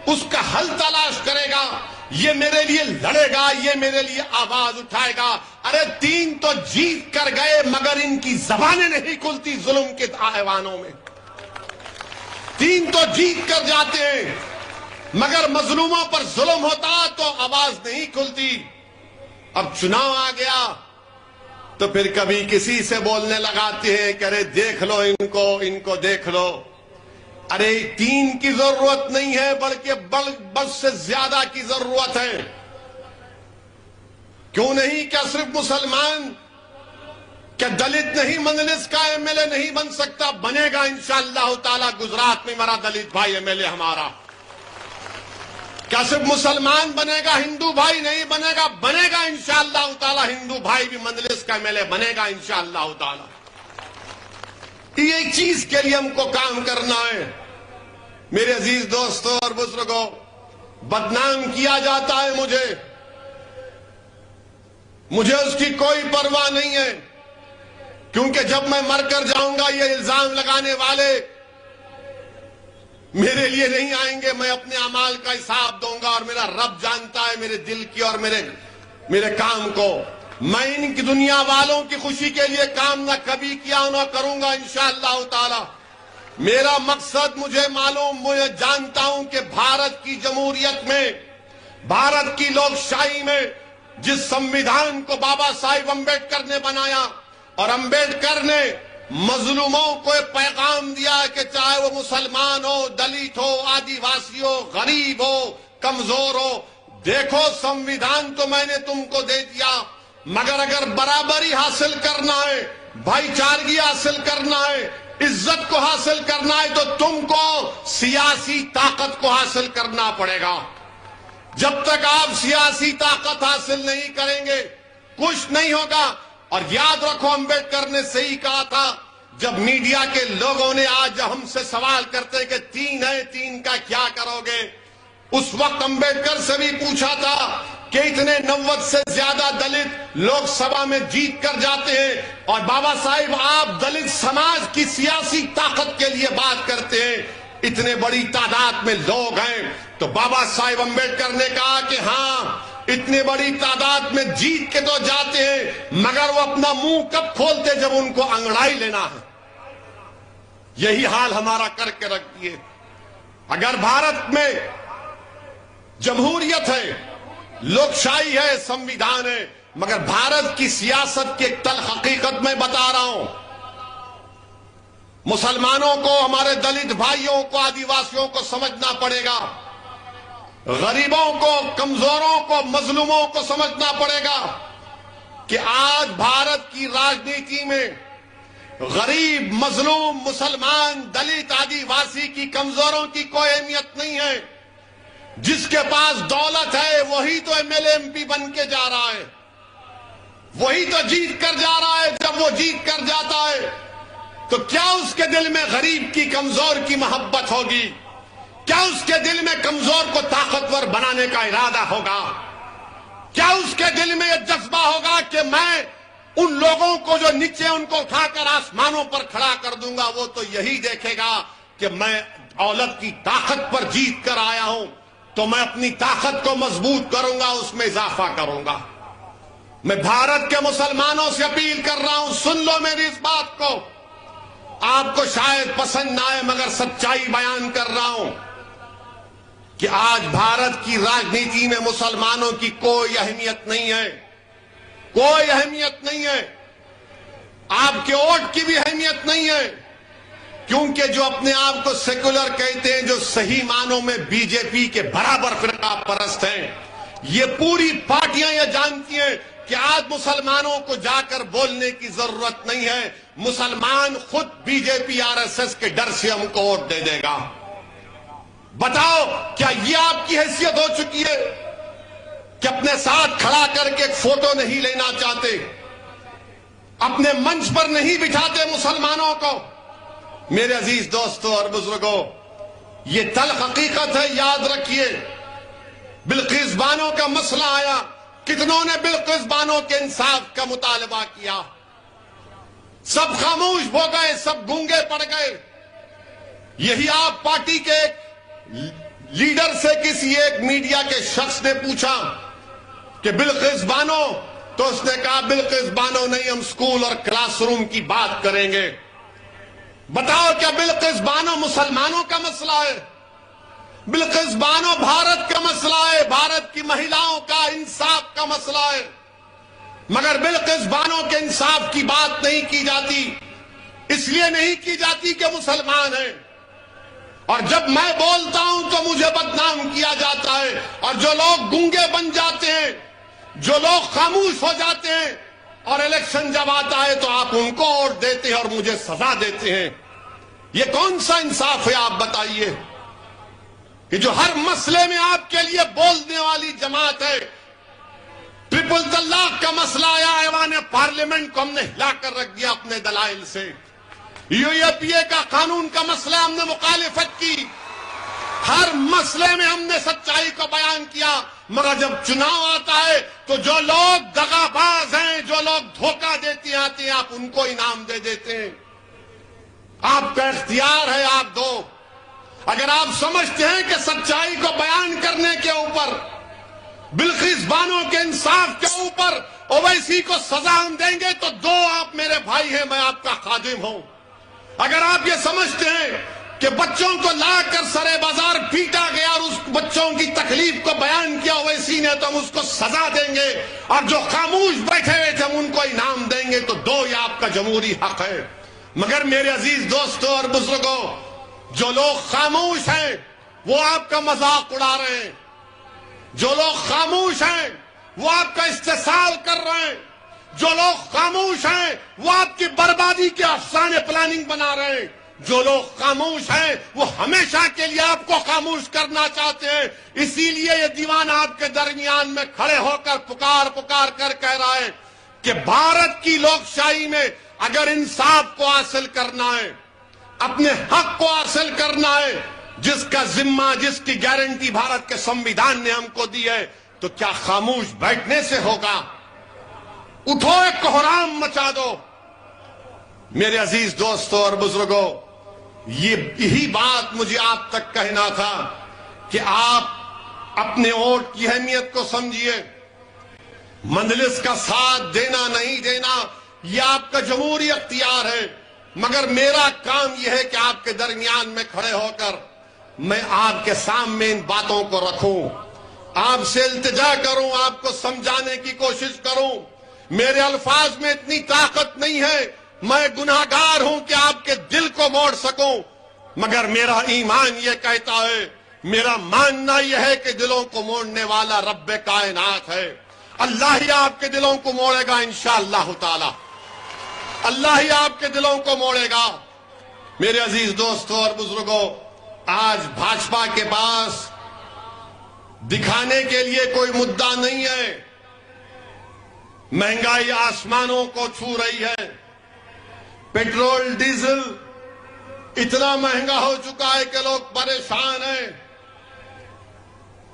اس کا حل تلاش کرے گا، یہ میرے لیے لڑے گا، یہ میرے لیے آواز اٹھائے گا۔ ارے 3 تو جیت کر گئے مگر ان کی زبانیں نہیں کھلتی ظلم کے ایوانوں میں۔ 3 تو جیت کر جاتے ہیں مگر مظلوموں پر ظلم ہوتا تو آواز نہیں کھلتی۔ اب چناؤ آ گیا تو پھر کبھی کسی سے بولنے لگاتے ہیں کہ ارے دیکھ لو ان کو دیکھ لو۔ ارے 3 کی ضرورت نہیں ہے بلکہ بس سے زیادہ کی ضرورت ہے۔ کیوں نہیں؟ کیا صرف مسلمان، کیا دلت نہیں مجلس کا ایم ایل اے نہیں بن سکتا؟ بنے گا انشاءاللہ تعالی۔ گجرات میں میرا دلت بھائی ایم ایل اے ہمارا۔ کیا صرف مسلمان بنے گا، ہندو بھائی نہیں بنے گا؟ بنے گا انشاءاللہ تعالی، ہندو بھائی بھی مجلس کا ایم ایل اے بنے گا انشاءاللہ تعالی۔ ایک چیز کے لیے ہم کو کام کرنا ہے میرے عزیز دوستوں اور بزرگوں۔ بدنام کیا جاتا ہے مجھے اس کی کوئی پرواہ نہیں ہے، کیونکہ جب میں مر کر جاؤں گا یہ الزام لگانے والے میرے لیے نہیں آئیں گے۔ میں اپنے اعمال کا حساب دوں گا، اور میرا رب جانتا ہے میرے دل کی اور میرے کام کو۔ میں ان کی دنیا والوں کی خوشی کے لیے کام نہ کبھی کیا نہ کروں گا انشاءاللہ تعالی۔ میرا مقصد مجھے معلوم، میں جانتا ہوں کہ بھارت کی جمہوریت میں، بھارت کی لوک شاہی میں جس سمویدھان کو بابا صاحب امبیڈکر نے بنایا، اور امبیڈکر نے مظلوموں کو پیغام دیا کہ چاہے وہ مسلمان ہو، دلت ہو، آدیواسی ہو، غریب ہو، کمزور ہو، دیکھو سمویدھان تو میں نے تم کو دے دیا، مگر اگر برابری حاصل کرنا ہے، بھائی چارگی حاصل کرنا ہے، عزت کو حاصل کرنا ہے، تو تم کو سیاسی طاقت کو حاصل کرنا پڑے گا۔ جب تک آپ سیاسی طاقت حاصل نہیں کریں گے کچھ نہیں ہوگا۔ اور یاد رکھو، امبیڈکر نے صحیح کہا تھا، جب میڈیا کے لوگوں نے آج ہم سے سوال کرتے کہ 3 ہے، 3 کا کیا کرو گے، اس وقت امبیڈکر سے بھی پوچھا تھا کہ اتنے 90 سے زیادہ دلت لوک سبھا میں جیت کر جاتے ہیں، اور بابا صاحب آپ دلت سماج کی سیاسی طاقت کے لیے بات کرتے ہیں، اتنے بڑی تعداد میں لوگ ہیں، تو بابا صاحب امبیڈکر نے کہا کہ ہاں اتنی بڑی تعداد میں جیت کے تو جاتے ہیں، مگر وہ اپنا منہ کب کھولتے جب ان کو انگڑائی لینا ہے۔ یہی حال ہمارا کر کے رکھ دیے۔ اگر بھارت میں جمہوریت ہے، لوکشاہی ہے، سمویدھان ہے، مگر بھارت کی سیاست کی ایک تلخ حقیقت میں بتا رہا ہوں، مسلمانوں کو، ہمارے دلت بھائیوں کو، آدیواسیوں کو سمجھنا پڑے گا، غریبوں کو، کمزوروں کو، مظلوموں کو سمجھنا پڑے گا کہ آج بھارت کی راجنیتی میں غریب، مظلوم، مسلمان، دلت، آدیواسی کی، کمزوروں کی کوئی اہمیت نہیں ہے۔ جس کے پاس دولت ہے وہی تو M L A M P بن کے جا رہا ہے، وہی تو جیت کر جا رہا ہے۔ جب وہ جیت کر جاتا ہے تو کیا اس کے دل میں غریب کی، کمزور کی محبت ہوگی؟ کیا اس کے دل میں کمزور کو طاقتور بنانے کا ارادہ ہوگا؟ کیا اس کے دل میں یہ جذبہ ہوگا کہ میں ان لوگوں کو جو نیچے ان کو اٹھا کر آسمانوں پر کھڑا کر دوں گا؟ وہ تو یہی دیکھے گا کہ میں دولت کی طاقت پر جیت کر آیا ہوں، تو میں اپنی طاقت کو مضبوط کروں گا، اس میں اضافہ کروں گا۔ میں بھارت کے مسلمانوں سے اپیل کر رہا ہوں، سن لو میری اس بات کو، آپ کو شاید پسند نہ آئے مگر سچائی بیان کر رہا ہوں کہ آج بھارت کی راجنیتی میں مسلمانوں کی کوئی اہمیت نہیں ہے، کوئی اہمیت نہیں ہے۔ آپ کے ووٹ کی بھی اہمیت نہیں ہے، کیونکہ جو اپنے آپ کو سیکولر کہتے ہیں، جو صحیح معنوں میں بی جے پی کے برابر فرقہ پرست ہیں، یہ پوری پارٹیاں یہ جانتی ہیں کہ آج مسلمانوں کو جا کر بولنے کی ضرورت نہیں ہے، مسلمان خود B J P R S S کے ڈر سے ہم کو ووٹ دے دے گا۔ بتاؤ کیا یہ آپ کی حیثیت ہو چکی ہے کہ اپنے ساتھ کھڑا کر کے ایک فوٹو نہیں لینا چاہتے، اپنے منچ پر نہیں بٹھاتے مسلمانوں کو؟ میرے عزیز دوستوں اور بزرگوں، یہ تلخ حقیقت ہے، یاد رکھیے۔ بلقیس بانو کا مسئلہ آیا، کتنوں نے بلقیس بانو کے انصاف کا مطالبہ کیا؟ سب خاموش ہو گئے، سب گونگے پڑ گئے۔ یہی آپ پارٹی کے ایک لیڈر سے کسی ایک میڈیا کے شخص نے پوچھا کہ بلقیس بانو، تو اس نے کہا بلقیس بانو نہیں، ہم سکول اور کلاس روم کی بات کریں گے۔ بتاؤ کیا بلقیس بانو مسلمانوں کا مسئلہ ہے؟ بلقیس بانو بھارت کا مسئلہ ہے، بھارت کی مہیلاؤں کا انصاف کا مسئلہ ہے، مگر بلقیس بانو کے انصاف کی بات نہیں کی جاتی۔ اس لیے نہیں کی جاتی کہ مسلمان ہیں، اور جب میں بولتا ہوں تو مجھے بدنام کیا جاتا ہے، اور جو لوگ گونگے بن جاتے ہیں، جو لوگ خاموش ہو جاتے ہیں، اور الیکشن جب آتا ہے تو آپ ان کو ووٹ دیتے ہیں اور مجھے سزا دیتے ہیں۔ یہ کون سا انصاف ہے آپ بتائیے؟ کہ جو ہر مسئلے میں آپ کے لیے بولنے والی جماعت ہے۔ ٹرپل طلاق کا مسئلہ آیا، ایوان پارلیمنٹ کو ہم نے ہلا کر رکھ دیا اپنے دلائل سے۔ یو اے پی اے کا قانون کا مسئلہ ہم نے مخالفت کی، ہر مسئلے میں ہم نے سچائی کو بیان کیا، مگر جب چناؤ آتا ہے تو جو لوگ دغا باز ہیں، جو لوگ دھوکہ دیتے آتے ہیں، آپ ان کو انعام دے دیتے ہیں۔ آپ کا اختیار ہے، آپ دو۔ اگر آپ سمجھتے ہیں کہ سچائی کو بیان کرنے کے اوپر، بلقیس بانو کے انصاف کے اوپر اویسی کو سزا ہم دیں گے تو دو، آپ میرے بھائی ہیں، میں آپ کا خادم ہوں۔ اگر آپ یہ سمجھتے ہیں کہ بچوں کو لا کر سرے بازار پیٹا گیا اور اس بچوں کی تکلیف کو بیان کیا اویسی نے، تو ہم اس کو سزا دیں گے، اور جو خاموش بیٹھے ہوئے تھے ہم ان کو انعام دیں گے، تو دو، یہ آپ کا جمہوری حق ہے۔ مگر میرے عزیز دوستوں اور بزرگوں، جو لوگ خاموش ہیں وہ آپ کا مذاق اڑا رہے ہیں، جو لوگ خاموش ہیں وہ آپ کا استحصال کر رہے ہیں، جو لوگ خاموش ہیں وہ آپ کی بربادی کے افسانے پلاننگ بنا رہے ہیں، جو لوگ خاموش ہیں وہ ہمیشہ کے لیے آپ کو خاموش کرنا چاہتے ہیں۔ اسی لیے یہ دیوان آپ کے درمیان میں کھڑے ہو کر پکار کر کہہ رہا ہے کہ بھارت کی لوکشاہی میں اگر انصاف کو حاصل کرنا ہے، اپنے حق کو حاصل کرنا ہے، جس کا ذمہ، جس کی گارنٹی بھارت کے سمویدھان نے ہم کو دی ہے، تو کیا خاموش بیٹھنے سے ہوگا؟ اٹھو، ایک کوہرام مچا دو۔ میرے عزیز دوستوں اور بزرگوں، یہی بات مجھے آپ تک کہنا تھا کہ آپ اپنے ووٹ کی اہمیت کو سمجھیے. مجلس کا ساتھ دینا نہیں دینا یہ آپ کا جمہوری اختیار ہے، مگر میرا کام یہ ہے کہ آپ کے درمیان میں کھڑے ہو کر میں آپ کے سامنے ان باتوں کو رکھوں، آپ سے التجا کروں، آپ کو سمجھانے کی کوشش کروں. میرے الفاظ میں اتنی طاقت نہیں ہے، میں گناہگار ہوں کہ آپ کے دل کو موڑ سکوں، مگر میرا ایمان یہ کہتا ہے، میرا ماننا یہ ہے کہ دلوں کو موڑنے والا رب کائنات ہے. اللہ ہی آپ کے دلوں کو موڑے گا انشاءاللہ تعالی، اللہ ہی آپ کے دلوں کو موڑے گا. میرے عزیز دوستوں اور بزرگوں، آج بھاجپا کے پاس دکھانے کے لیے کوئی مدعا نہیں ہے. مہنگائی آسمانوں کو چھو رہی ہے، پیٹرول ڈیزل اتنا مہنگا ہو چکا ہے کہ لوگ پریشان ہیں.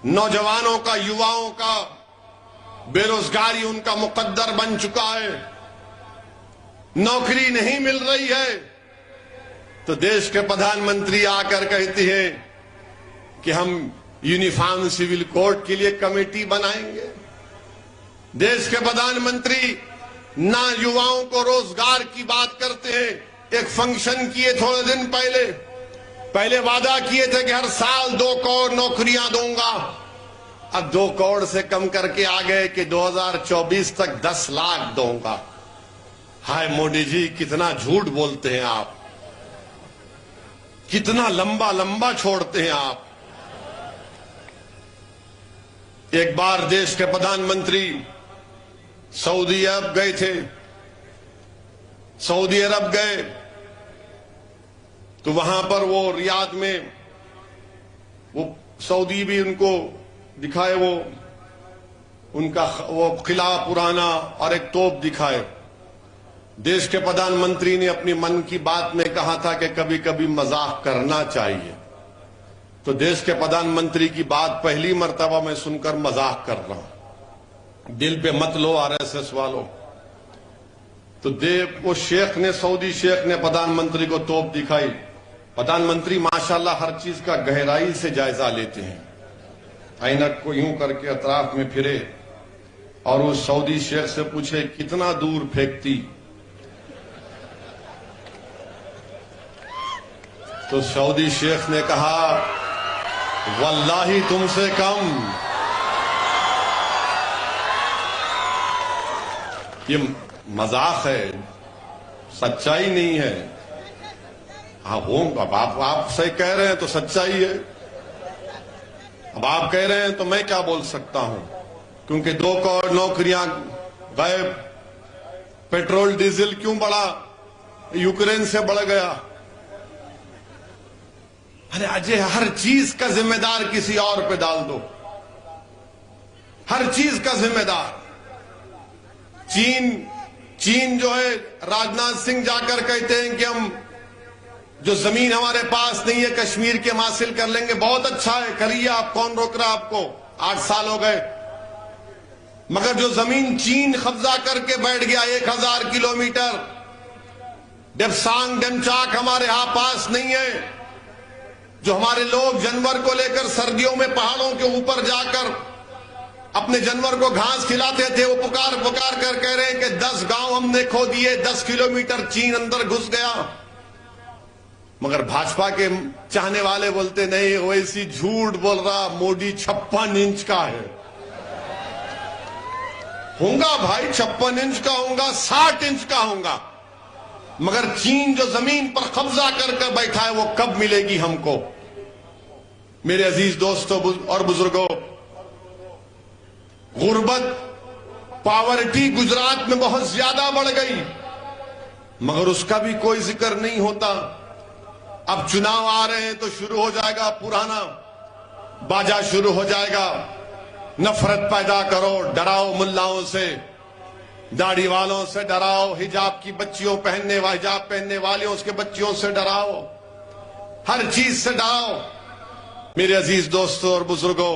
نوجوانوں کا، یواؤں کا بے روزگاری ان کا مقدر بن چکا ہے، نوکری نہیں مل رہی ہے. تو دیش کے پردھان منتری آ کر کہتے ہیں کہ ہم یونیفارم سول کوڈ کے لیے کمیٹی بنائیں گے. دیش کے پردھان منتری نہ یواؤں کو روزگار کی بات کرتے ہیں. ایک فنکشن کیے تھوڑے دن پہلے وعدہ کیے تھے کہ ہر سال 2 کروڑ نوکریاں دوں گا. اب 2 کروڑ سے کم کر کے آ گئے کہ 2024 تک 10 لاکھ دوں گا. ہائے مودی جی، کتنا جھوٹ بولتے ہیں آپ، کتنا لمبا چھوڑتے ہیں آپ. ایک بار دیش کے پردھان منتری سعودی عرب گئے تھے. سعودی عرب گئے تو وہاں پر وہ ریاض میں وہ سعودی بھی ان کو دکھائے، وہ ان کا وہ قلعہ پرانا اور ایک توپ دکھائے. دیش کے پردھان منتری نے اپنی من کی بات میں کہا تھا کہ کبھی کبھی مذاق کرنا چاہیے. تو دیش کے پردھان منتری کی بات پہلی مرتبہ میں سن کر مذاق کر رہا ہوں، دل پہ مت لو RSS والوں. تو وہ شیخ نے، سعودی شیخ نے پردھان منتری کو توپ دکھائی. پردھان منتری ماشاءاللہ ہر چیز کا گہرائی سے جائزہ لیتے ہیں. اینک کو یوں کر کے اطراف میں پھرے اور اس سعودی شیخ سے پوچھے کتنا دور پھینکتی. تو سعودی شیخ نے کہا واللہ تم سے کم. یہ مذاق ہے، سچائی نہیں ہے. اب آپ صحیح کہہ رہے ہیں تو سچائی ہے. اب آپ کہہ رہے ہیں تو میں کیا بول سکتا ہوں، کیونکہ 2 کروڑ نوکریاں غائب. پیٹرول ڈیزل کیوں بڑھا؟ یوکرین سے بڑھ گیا. ارے اجے ہر چیز کا ذمہ دار کسی اور پہ ڈال دو، ہر چیز کا ذمہ دار. چین جو ہے، راجناتھ سنگھ جا کر کہتے ہیں کہ ہم جو زمین ہمارے پاس نہیں ہے کشمیر کے ہم حاصل کر لیں گے. بہت اچھا ہے، کریے آپ، کون روک رہا آپ کو؟ 8 سال ہو گئے. مگر جو زمین چین قبضہ کر کے بیٹھ گیا 1000 کلومیٹر، ڈپسانگ ڈمچاک ہمارے ہاں پاس نہیں ہے. جو ہمارے لوگ جانور کو لے کر سردیوں میں پہاڑوں کے اوپر جا کر اپنے جانور کو گھاس کھلاتے تھے، وہ پکار کر کہہ رہے ہیں کہ 10 گاؤں ہم نے کھو دیے، 10 کلومیٹر چین اندر گھس گیا. مگر بھاجپا کے چاہنے والے بولتے نہیں، ویسی جھوٹ بول رہا، مودی 56 انچ کا ہے. ہوں گا بھائی، 56 انچ کا ہوں گا، 60 انچ کا ہوں گا، مگر چین جو زمین پر قبضہ کر کر بیٹھا ہے وہ کب ملے گی ہم کو؟ میرے عزیز دوستوں اور بزرگوں، غربت، پاورٹی گجرات میں بہت زیادہ بڑھ گئی، مگر اس کا بھی کوئی ذکر نہیں ہوتا. اب چناؤ آ رہے ہیں تو شروع ہو جائے گا پرانا باجا، شروع ہو جائے گا. نفرت پیدا کرو، ڈراؤ ملاؤں سے، داڑھی والوں سے ڈراؤ، حجاب کی بچیوں حجاب پہننے والیوں اس کے بچیوں سے ڈراؤ، ہر چیز سے ڈراؤ. میرے عزیز دوستوں اور بزرگوں،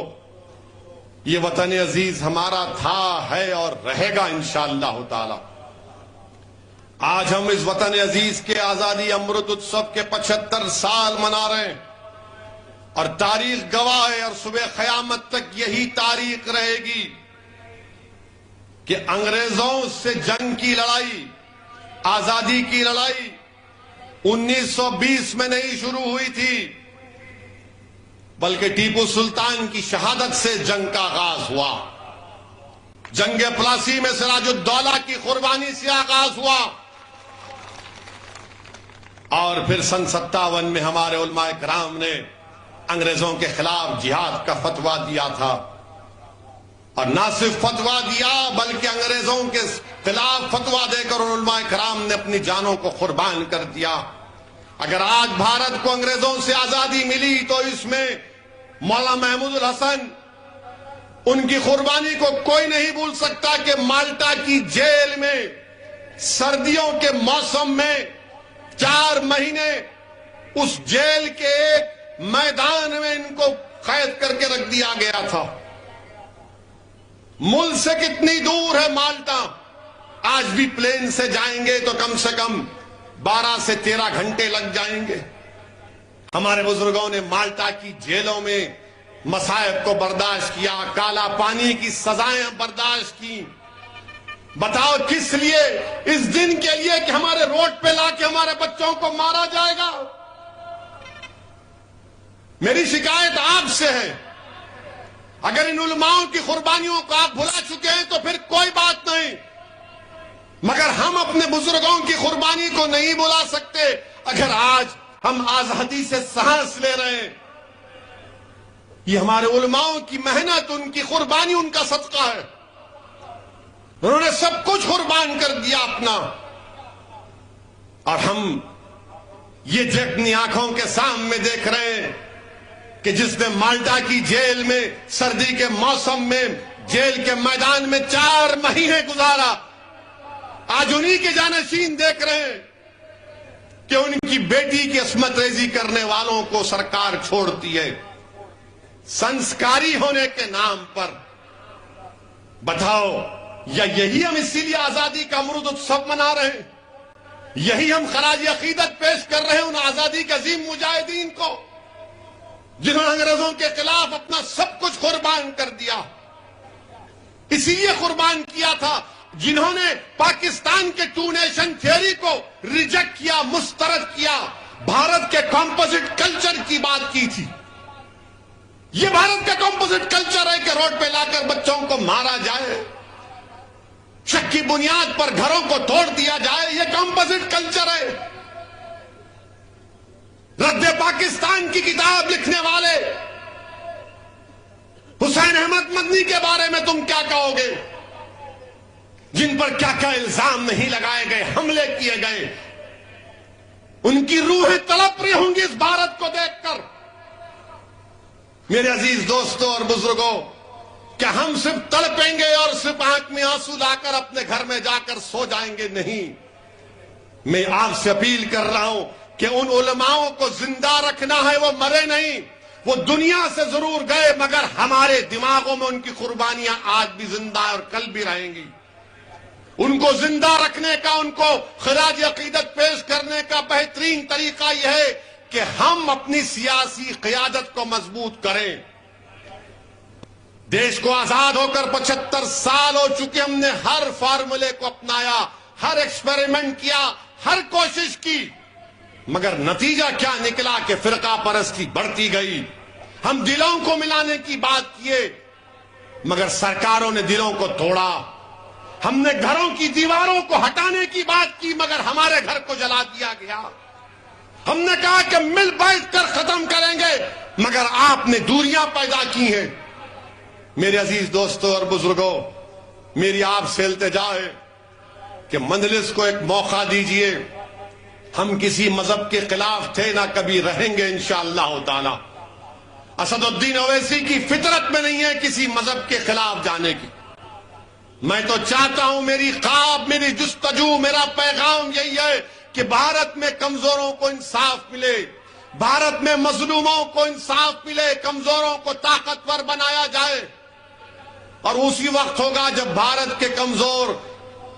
یہ وطن عزیز ہمارا تھا، ہے اور رہے گا انشاءاللہ تعالی. آج ہم اس وطن عزیز کے آزادی امرت اتسو کے 75 سال منا رہے ہیں، اور تاریخ گواہ ہے اور صبح قیامت تک یہی تاریخ رہے گی کہ انگریزوں سے جنگ کی لڑائی، آزادی کی لڑائی 1920 میں نہیں شروع ہوئی تھی، بلکہ ٹیپو سلطان کی شہادت سے جنگ کا آغاز ہوا۔ جنگ پلاسی میں سراج الدولہ کی قربانی سے آغاز ہوا، اور پھر سن 57 میں ہمارے علماء کرام نے انگریزوں کے خلاف جہاد کا فتویٰ دیا تھا، اور نہ صرف فتویٰ دیا بلکہ انگریزوں کے خلاف فتویٰ دے کر ان علماء کرام نے اپنی جانوں کو قربان کر دیا۔ اگر آج بھارت کو انگریزوں سے آزادی ملی تو اس میں مولانا محمود الحسن، ان کی قربانی کو کوئی نہیں بھول سکتا کہ مالٹا کی جیل میں سردیوں کے موسم میں 4 مہینے اس جیل کے ایک میدان میں ان کو قید کر کے رکھ دیا گیا تھا۔ ملک سے کتنی دور ہے مالٹا؟ آج بھی پلین سے جائیں گے تو کم سے کم 12 سے 13 گھنٹے لگ جائیں گے۔ ہمارے بزرگوں نے مالٹا کی جیلوں میں مصائب کو برداشت کیا، کالا پانی کی سزائیں برداشت کی۔ بتاؤ کس لیے؟ اس دن کے لیے کہ ہمارے روڈ پہ لا کے ہمارے بچوں کو مارا جائے گا۔ میری شکایت آپ سے ہے، اگر ان علماؤں کی قربانیوں کو آپ بھلا چکے ہیں تو پھر کوئی بات نہیں، مگر ہم اپنے بزرگوں کی قربانی کو نہیں بھلا سکتے۔ اگر آج ہم آزادی سے سانس لے رہے ہیں، یہ ہمارے علماؤں کی محنت، ان کی قربانی، ان کا صدقہ ہے۔ انہوں نے سب کچھ قربان کر دیا اپنا، اور ہم یہ اپنی آنکھوں کے سامنے دیکھ رہے ہیں کہ جس نے مالٹا کی جیل میں سردی کے موسم میں جیل کے میدان میں 4 مہینے گزارا، آج انہی کے جانشین دیکھ رہے ہیں کہ ان کی بیٹی کی عصمت ریزی کرنے والوں کو سرکار چھوڑتی ہے سنسکاری ہونے کے نام پر۔ بتاؤ، یا یہی ہم اسی لیے آزادی کا امرت اتسو منا رہے ہیں؟ یہی ہم خراج عقیدت پیش کر رہے ہیں ان آزادی کے عظیم مجاہدین کو جنہوں نے انگریزوں کے خلاف اپنا سب کچھ قربان کر دیا؟ اسی لیے قربان کیا تھا جنہوں نے پاکستان کے 2 نیشن تھیوری کو ریجیکٹ کیا، مسترد کیا، بھارت کے کمپوزٹ کلچر کی بات کی تھی۔ یہ بھارت کا کمپوزٹ کلچر ہے کہ روڈ پہ لا کر بچوں کو مارا جائے، شک کی بنیاد پر گھروں کو توڑ دیا جائے، یہ کمپوزٹ کلچر ہے۔ رد پاکستان کی کتاب لکھنے والے حسین احمد مدنی کے بارے میں تم کیا کہو گے؟ جن پر کیا کیا الزام نہیں لگائے گئے، حملے کیے گئے، ان کی روحیں تڑپ رہی ہوں گی اس بھارت کو دیکھ کر۔ میرے عزیز دوستوں اور بزرگوں، کیا ہم صرف تڑپیں گے اور صرف آنکھ میں آنسو لا کر اپنے گھر میں جا کر سو جائیں گے؟ نہیں، میں آپ سے اپیل کر رہا ہوں کہ ان علماؤں کو زندہ رکھنا ہے، وہ مرے نہیں، وہ دنیا سے ضرور گئے مگر ہمارے دماغوں میں ان کی قربانیاں آج بھی زندہ اور کل بھی رہیں گی۔ ان کو زندہ رکھنے کا، ان کو خراج عقیدت پیش کرنے کا بہترین طریقہ یہ ہے کہ ہم اپنی سیاسی قیادت کو مضبوط کریں۔ دیش کو آزاد ہو کر 75 سال ہو چکے، ہم نے ہر فارمولے کو اپنایا، ہر ایکسپیریمنٹ کیا، ہر کوشش کی، مگر نتیجہ کیا نکلا کہ فرقہ پرستی بڑھتی گئی۔ ہم دلوں کو ملانے کی بات کیے مگر سرکاروں نے دلوں کو توڑا۔ ہم نے گھروں کی دیواروں کو ہٹانے کی بات کی مگر ہمارے گھر کو جلا دیا گیا۔ ہم نے کہا کہ مل بیٹھ کر ختم کریں گے مگر آپ نے دوریاں پیدا کی ہیں۔ میرے عزیز دوستوں اور بزرگوں، میری آپ سے التجا ہے کہ مجلس کو ایک موقع دیجئے۔ ہم کسی مذہب کے خلاف تھے، نہ کبھی رہیں گے انشاءاللہ تعالی۔ اسد الدین اویسی کی فطرت میں نہیں ہے کسی مذہب کے خلاف جانے کی۔ میں تو چاہتا ہوں، میری خواب، میری جستجو، میرا پیغام یہی ہے کہ بھارت میں کمزوروں کو انصاف ملے، بھارت میں مظلوموں کو انصاف ملے، کمزوروں کو طاقتور بنایا جائے، اور اسی وقت ہوگا جب بھارت کے کمزور